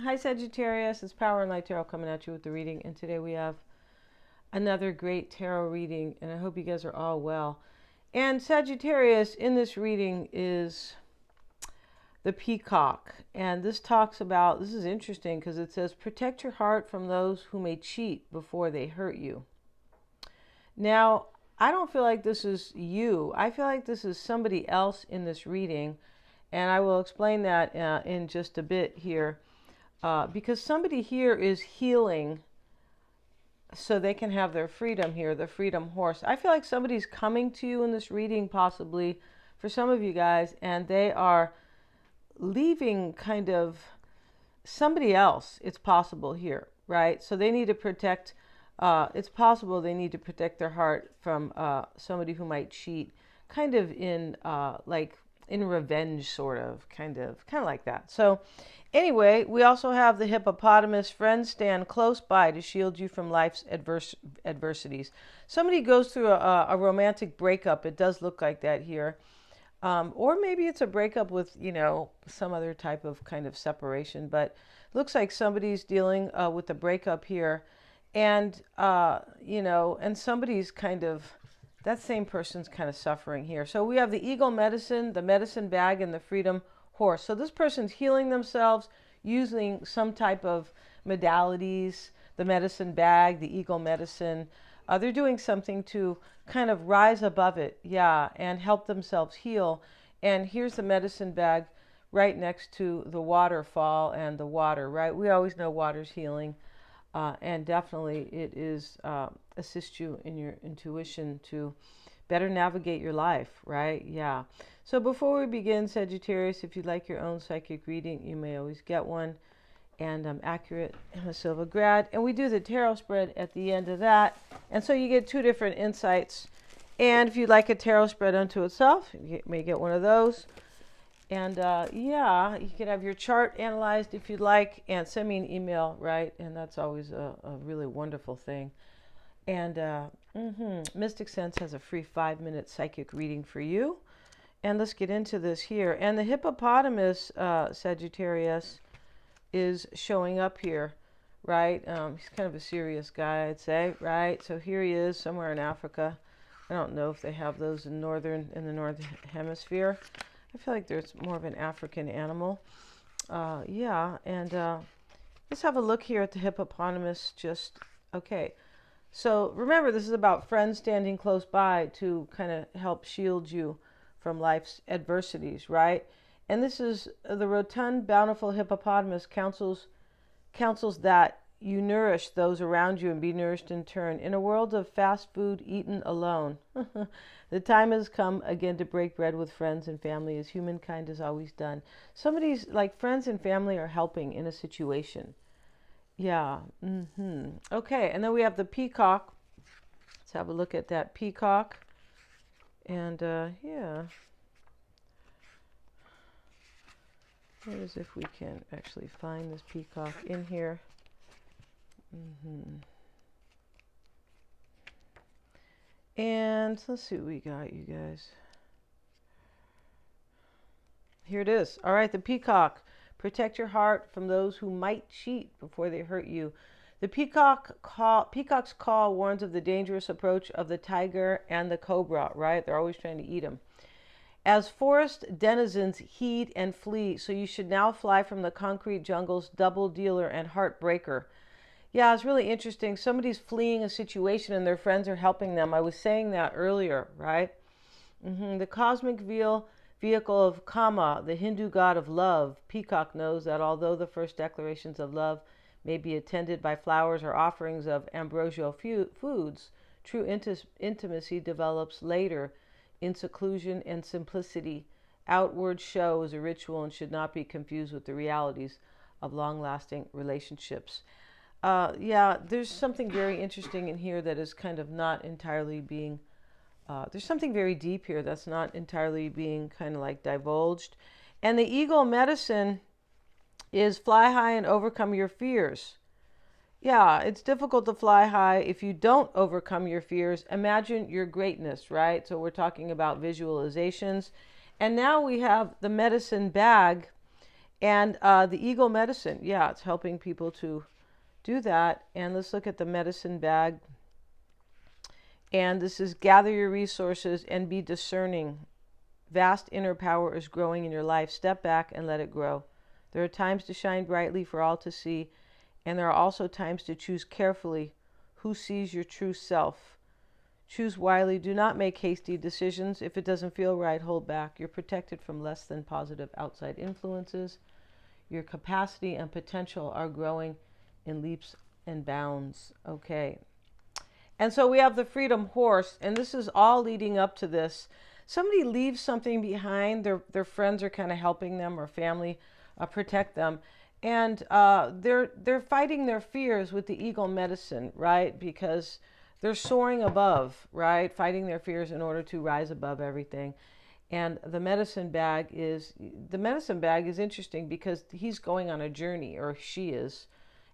Hi Sagittarius, it's Power and Light Tarot coming at you with the reading, and today we have another great tarot reading, and I hope you guys are all well. And Sagittarius in this reading is the peacock, and this talks about, this is interesting because it says protect your heart from those who may cheat before they hurt you. Now, I don't feel like this is you. I feel like this is somebody else in this reading, and I will explain that in just a bit here. Because somebody here is healing so they can have their freedom here, the freedom horse. I feel like somebody's coming to you in this reading, possibly for some of you guys, and they are leaving kind of somebody else. It's possible here, right? So they need to protect, it's possible they need to protect their heart from somebody who might cheat, kind of in like in revenge, sort of, kind of like that. So anyway, we also have the hippopotamus. Friends stand close by to shield you from life's adversities. Somebody goes through a romantic breakup. It does look like that here. Or maybe it's a breakup with, some other type of kind of separation. But looks like somebody's dealing with the breakup here. And, and somebody's kind of, that same person's kind of suffering here. So we have the eagle medicine, the medicine bag, and the freedom horse. So this person's healing themselves using some type of modalities, the medicine bag, the eagle medicine. They're doing something to kind of rise above it, and help themselves heal. And here's the medicine bag right next to the waterfall and the water, right? We always know water's healing. And definitely it is assist you in your intuition to better navigate your life, right? Yeah. So before we begin, Sagittarius, if you'd like your own psychic reading, you may always get one. And I'm accurate. I'm a Silva grad. And we do the tarot spread at the end of that. And so you get two different insights. And if you'd like a tarot spread unto itself, you may get one of those. And you can have your chart analyzed if you'd like, and send me an email, right? And that's always a really wonderful thing. And Mystic Sense has a free 5-minute psychic reading for you. And let's get into this here. And the hippopotamus, Sagittarius, is showing up here, right? He's kind of a serious guy, I'd say, right? So here he is somewhere in Africa. I don't know if they have those in the northern hemisphere. I feel like there's more of an African animal. Let's have a look here at the hippopotamus. Okay. So remember, this is about friends standing close by to kind of help shield you from life's adversities, right? And this is the rotund, bountiful hippopotamus counsels that you nourish those around you and be nourished in turn. In a world of fast food eaten alone, the time has come again to break bread with friends and family as humankind has always done. Somebody's like friends and family are helping in a situation. Yeah. Okay, and then we have the peacock. Let's have a look at that peacock. And What is if we can actually find this peacock in here? And let's see what we got, you guys. Here it is. All right, the peacock. Protect your heart from those who might cheat before they hurt you. The peacock's call warns of the dangerous approach of the tiger and the cobra, right? They're always trying to eat them. As forest denizens heed and flee, so you should now fly from the concrete jungle's double dealer and heartbreaker. Yeah, it's really interesting. Somebody's fleeing a situation and their friends are helping them. I was saying that earlier, right? The cosmic vehicle of Kama, the Hindu god of love, peacock, knows that although the first declarations of love may be attended by flowers or offerings of ambrosial foods, true intimacy develops later in seclusion and simplicity. Outward show is a ritual and should not be confused with the realities of long-lasting relationships. There's something very interesting in here that is kind of not entirely being, there's something very deep here that's not entirely being kind of like divulged. And the eagle medicine is fly high and overcome your fears. Yeah, it's difficult to fly high if you don't overcome your fears. Imagine your greatness, right? So we're talking about visualizations. And now we have the medicine bag. And the eagle medicine, yeah, it's helping people to do that. And let's look at the medicine bag. And this is gather your resources and be discerning. Vast inner power is growing in your life. Step back and let it grow. There are times to shine brightly for all to see, and there are also times to choose carefully who sees your true self. Choose wisely. Do not make hasty decisions. If it doesn't feel right, hold back. You're protected from less than positive outside influences. Your capacity and potential are growing in leaps and bounds. Okay. And so we have the Freedom Horse, and this is all leading up to this. Somebody leaves something behind. Their friends are kind of helping them, or family protect them. And they're fighting their fears with the eagle medicine, right? Because they're soaring above, right? Fighting their fears in order to rise above everything. And the medicine bag is interesting because he's going on a journey, or she is,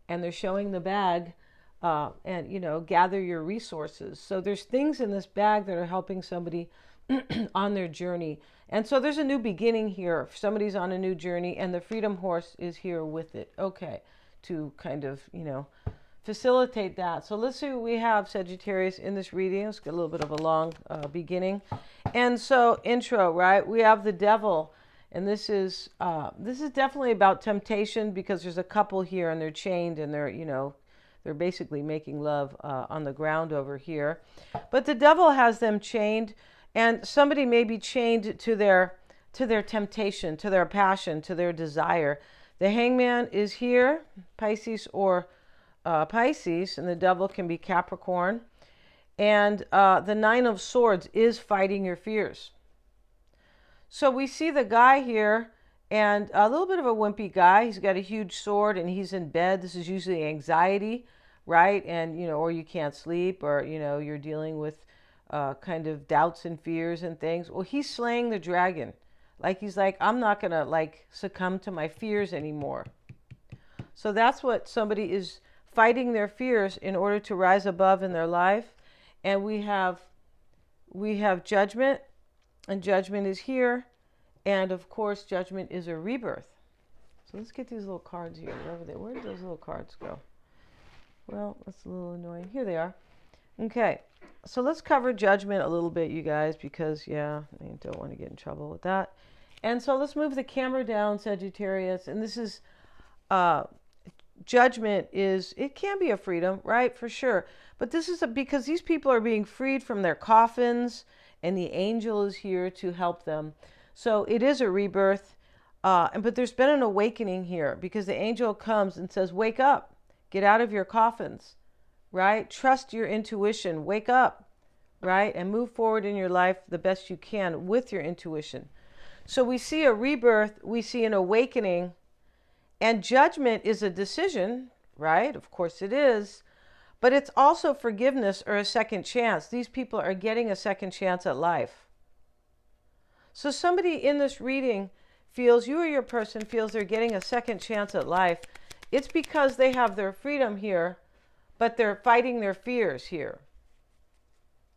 and they're showing the bag, and gather your resources. So there's things in this bag that are helping somebody on their journey. And so there's a new beginning here. Somebody's on a new journey, and the Freedom Horse is here with it. Okay, to kind of, facilitate that. So let's see what we have, Sagittarius, in this reading. Let's get a little bit of a long beginning. And so intro, right? We have the Devil, and this is definitely about temptation, because there's a couple here and they're chained, and they're basically making love on the ground over here. But the Devil has them chained, and somebody may be chained to their temptation, to their passion, to their desire. The Hangman is here, Pisces or Pisces, and the Devil can be Capricorn. And the Nine of Swords is fighting your fears. So we see the guy here, and a little bit of a wimpy guy. He's got a huge sword, and he's in bed. This is usually anxiety, right? And, or you can't sleep, or, you're dealing with kind of doubts and fears and things. Well, he's slaying the dragon. He's like, I'm not going to succumb to my fears anymore. So that's what somebody is fighting, their fears in order to rise above in their life. And we have Judgment, and Judgment is here. And of course, Judgment is a rebirth. So let's get these little cards here. Where did those little cards go? Well, that's a little annoying. Here they are. Okay. So let's cover Judgment a little bit, you guys, because, I don't want to get in trouble with that. And so let's move the camera down, Sagittarius. And this is, Judgment it can be a freedom, right? For sure. But this is because these people are being freed from their coffins, and the angel is here to help them. So it is a rebirth. But there's been an awakening here, because the angel comes and says, wake up, get out of your coffins. Right? Trust your intuition. Wake up, right? And move forward in your life the best you can with your intuition. So we see a rebirth, we see an awakening, and Judgment is a decision, right? Of course it is. But it's also forgiveness, or a second chance. These people are getting a second chance at life. So somebody in this reading feels, you or your person feels they're getting a second chance at life. It's because they have their freedom here, but they're fighting their fears here.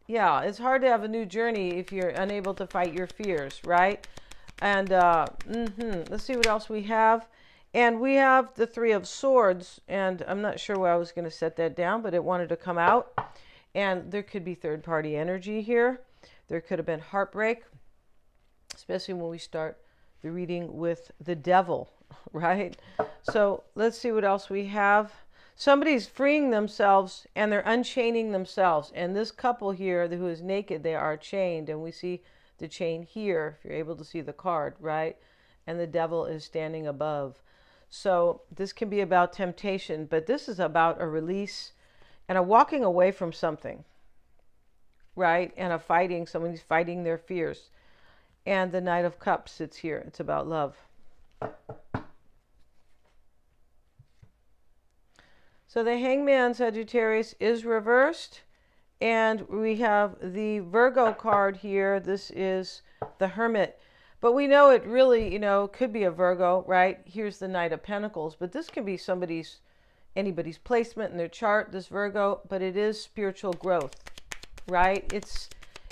Yeah, it's hard to have a new journey if you're unable to fight your fears, right? And let's see what else we have. And we have the Three of Swords, and I'm not sure where I was going to set that down, but it wanted to come out. And there could be third-party energy here. There could have been heartbreak, especially when we start the reading with the Devil, right? So let's see what else we have. Somebody's freeing themselves, and they're unchaining themselves. And this couple here who is naked, they are chained. And we see the chain here, if you're able to see the card, right? And the Devil is standing above. So this can be about temptation, but this is about a release and a walking away from something, right? And a fighting, somebody's fighting their fears. And the Knight of Cups sits here. It's about love. So the Hangman, Sagittarius, is reversed. And we have the Virgo card here. This is the Hermit. But we know it really, could be a Virgo, right? Here's the Knight of Pentacles. But this can be anybody's placement in their chart, this Virgo. But it is spiritual growth, right?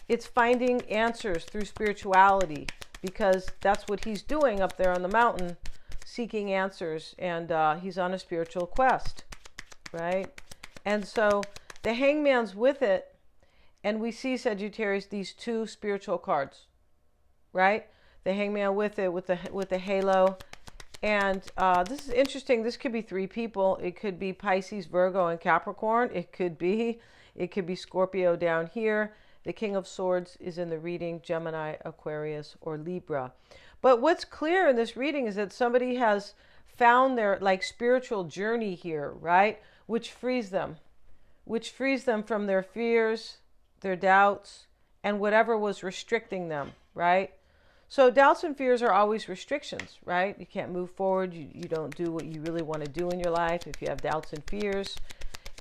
It's finding answers through spirituality, because that's what he's doing up there on the mountain, seeking answers, and he's on a spiritual quest, right? And so the Hangman's with it, and we see, Sagittarius, these two spiritual cards, right? The Hangman with it, with the halo. And this is interesting. This could be three people. It could be Pisces, Virgo, and Capricorn. It could be Scorpio down here. The King of Swords is in the reading, Gemini, Aquarius, or Libra. But what's clear in this reading is that somebody has found their spiritual journey here, right? Which frees them from their fears, their doubts, and whatever was restricting them, right? So doubts and fears are always restrictions, right? You can't move forward. You don't do what you really want to do in your life if you have doubts and fears.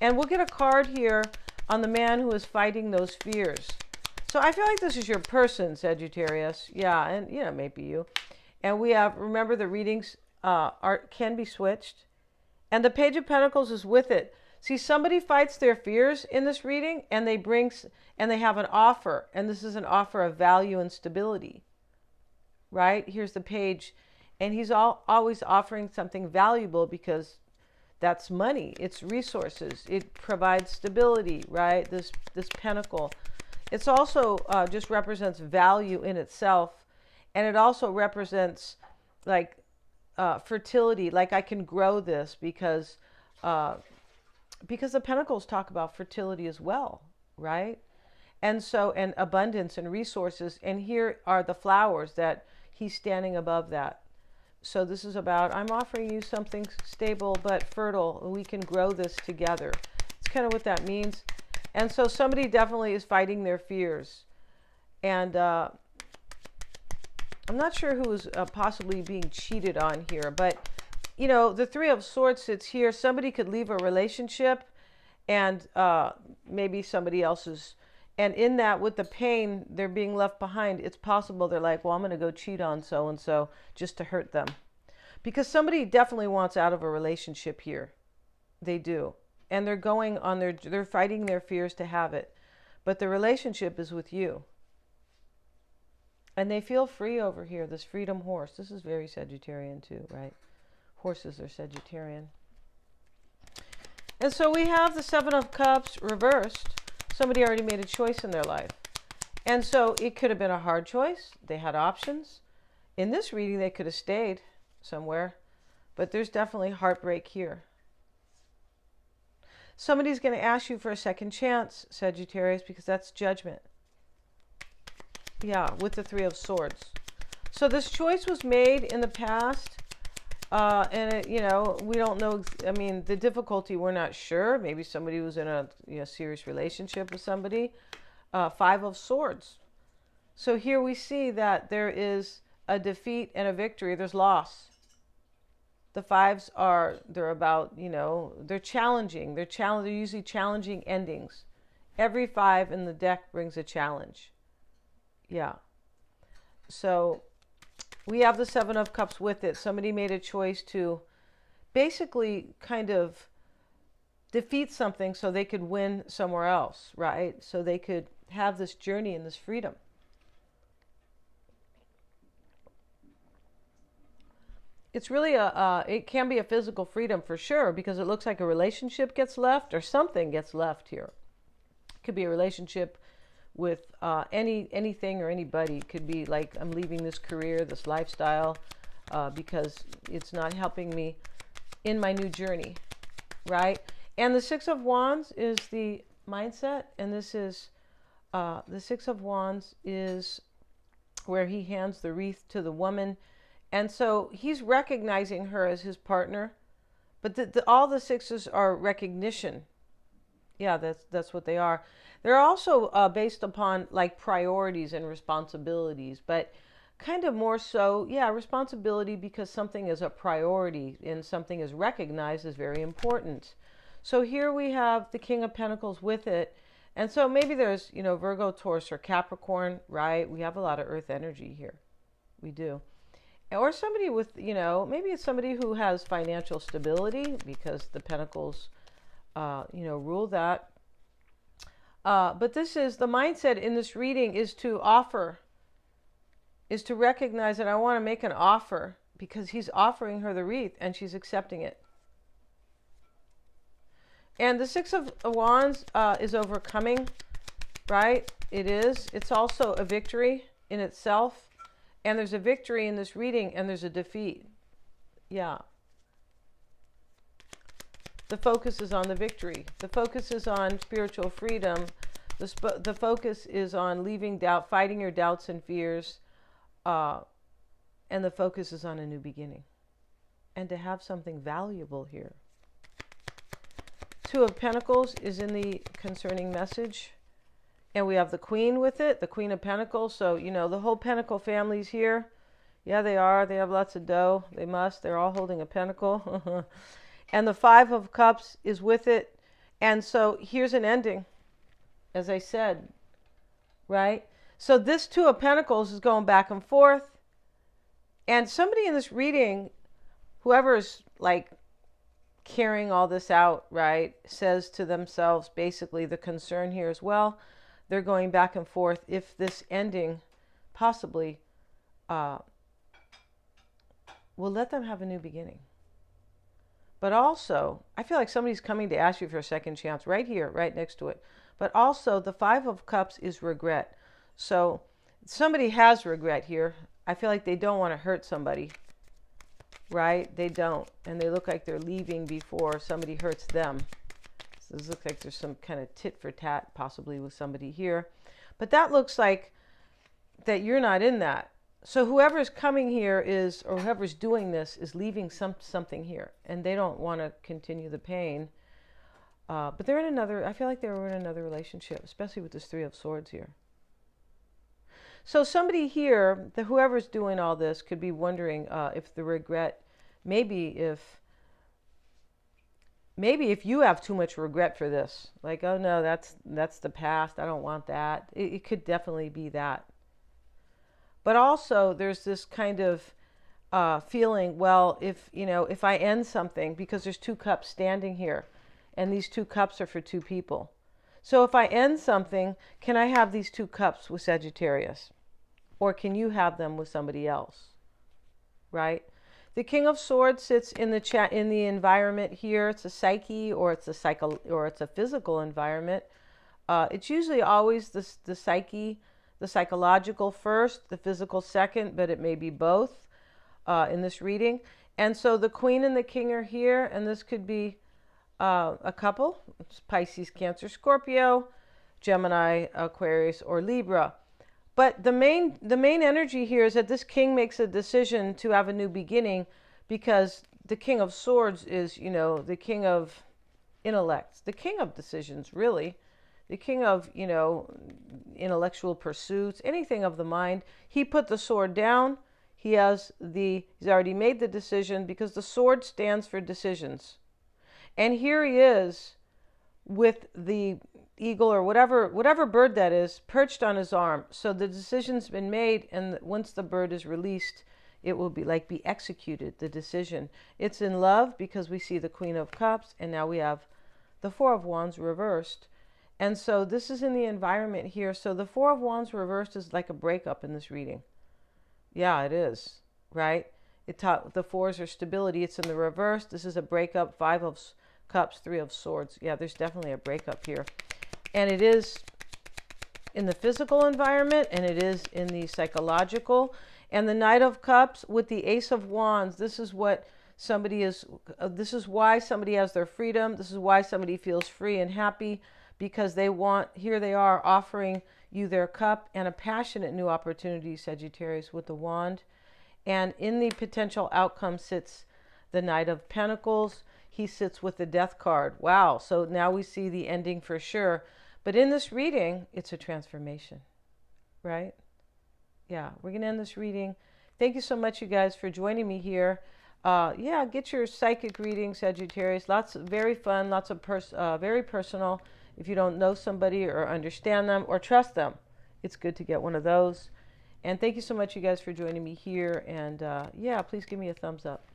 And we'll get a card here on the man who is fighting those fears. So I feel like this is your person, Sagittarius. Yeah, and maybe you. And we have, remember, the readings can be switched. And the Page of Pentacles is with it. See, somebody fights their fears in this reading, and they have an offer. And this is an offer of value and stability. Right? Here's the page. And he's always offering something valuable because that's money. It's resources. It provides stability, right? This pentacle. It's also just represents value in itself. And it also represents fertility. Like I can grow this because the pentacles talk about fertility as well, right? And so, and abundance and resources. And here are the flowers that he's standing above that. So this is about, I'm offering you something stable but fertile, and we can grow this together. It's kind of what that means. And so somebody definitely is fighting their fears. And I'm not sure who is possibly being cheated on here, but the Three of Swords sits here. Somebody could leave a relationship, and maybe somebody else's. And in that, with the pain, they're being left behind. It's possible they're like, well, I'm going to go cheat on so-and-so just to hurt them. Because somebody definitely wants out of a relationship here. They do. And they're going on they're fighting their fears to have it. But the relationship is with you. And they feel free over here, this freedom horse. This is very Sagittarian too, right? Horses are Sagittarian. And so we have the Seven of Cups reversed. Somebody already made a choice in their life. And so it could have been a hard choice. They had options. In this reading, they could have stayed somewhere. But there's definitely heartbreak here. Somebody's going to ask you for a second chance, Sagittarius, because that's judgment. Yeah, with the Three of Swords. So this choice was made in the past. And it, we don't know. I mean, the difficulty, we're not sure. Maybe somebody was in a serious relationship with somebody. Five of Swords. So here we see that there is a defeat and a victory. There's loss. The fives they're about, they're challenging. They're usually challenging endings. Every five in the deck brings a challenge. Yeah. So we have the Seven of Cups with it. Somebody made a choice to basically kind of defeat something so they could win somewhere else, right? So they could have this journey and this freedom. It's really it can be a physical freedom for sure, because it looks like a relationship gets left or something gets left here. It could be a relationship with anything or anybody. It could be like, I'm leaving this career, this lifestyle, because it's not helping me in my new journey, right? And the Six of Wands is the mindset, and this is the Six of Wands is where he hands the wreath to the woman, and so he's recognizing her as his partner, but all the sixes are recognition. Yeah, that's what they are. They're also based upon like priorities and responsibilities, but kind of more so, yeah, responsibility, because something is a priority and something is recognized as very important. So here we have the King of Pentacles with it. And so maybe there's, Virgo, Taurus, or Capricorn, right? We have a lot of earth energy here. We do. Or somebody with, maybe it's somebody who has financial stability, because the Pentacles, rule that. But this is the mindset in this reading, is to offer, is to recognize that I want to make an offer because he's offering her the wreath and she's accepting it. And the Six of Wands is overcoming, right? It is. It's also a victory in itself. And there's a victory in this reading and there's a defeat. Yeah. The focus is on the victory. The focus is on spiritual freedom. The focus is on leaving doubt, fighting your doubts and fears. And the focus is on a new beginning. And to have something valuable here. Two of Pentacles is in the concerning message. And we have the Queen with it, the Queen of Pentacles. So, you know, the whole Pentacle family's here. Yeah, they are. They have lots of dough. They must. They're all holding a pentacle. And the Five of Cups is with it. And so here's an ending, as I said, right? So this Two of Pentacles is going back and forth. And somebody in this reading, whoever's like carrying all this out, right, says to themselves, basically the concern here as well, they're going back and forth if this ending possibly will let them have a new beginning. But also, I feel like somebody's coming to ask you for a second chance right here, right next to it. But also, the Five of Cups is regret. So somebody has regret here. I feel like they don't want to hurt somebody, right? They don't. And they look like they're leaving before somebody hurts them. So this looks like there's some kind of tit for tat possibly with somebody here. But that looks like that you're not in that. So whoever's coming here is, or whoever's doing this is leaving something here. And they don't want to continue the pain. But they're in another, I feel like they were in another relationship, especially with this Three of Swords here. So somebody here, whoever's doing all this, could be wondering if the regret, maybe if you have too much regret for this, like, oh no, that's the past, I don't want that. It could definitely be that. But also there's this kind of feeling, well, if I end something, because there's two cups standing here, and these two cups are for two people. So if I end something, can I have these two cups with Sagittarius? Or can you have them with somebody else? Right? The King of Swords sits in the environment here. It's a psyche, or it's a physical environment. It's usually always the psyche, the psychological first, the physical second, but it may be both in this reading. And so the Queen and the King are here, and this could be a couple. It's Pisces, Cancer, Scorpio, Gemini, Aquarius, or Libra. But the main energy here is that this king makes a decision to have a new beginning, because the King of Swords is, the king of intellects, the king of decisions, really, the king of, intellectual pursuits, anything of the mind. He put the sword down. He's already made the decision, because the sword stands for decisions. And here he is with the eagle, or whatever bird that is, perched on his arm. So the decision's been made, and once the bird is released, it will be executed, the decision. It's in love, because we see the Queen of Cups, and now we have the Four of Wands reversed. And so this is in the environment here. So the Four of Wands reversed is like a breakup in this reading. Yeah, it is, right? The fours are stability. It's in the reverse. This is a breakup. Five of Cups, Three of Swords. Yeah, there's definitely a breakup here. And it is in the physical environment, and it is in the psychological. And the Knight of Cups with the Ace of Wands, this is what somebody is, this is why somebody has their freedom. This is why somebody feels free and happy, because here they are offering you their cup and a passionate new opportunity, Sagittarius, with the wand. And in the potential outcome sits the Knight of Pentacles. He sits with the Death card. Wow. So now we see the ending for sure. But in this reading, it's a transformation, right? Yeah, we're going to end this reading. Thank you so much, you guys, for joining me here. Yeah, get your psychic reading, Sagittarius. Very fun, lots of very personal. If you don't know somebody or understand them or trust them, it's good to get one of those. And thank you so much, you guys, for joining me here. And yeah, please give me a thumbs up.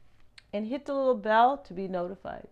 And hit the little bell to be notified.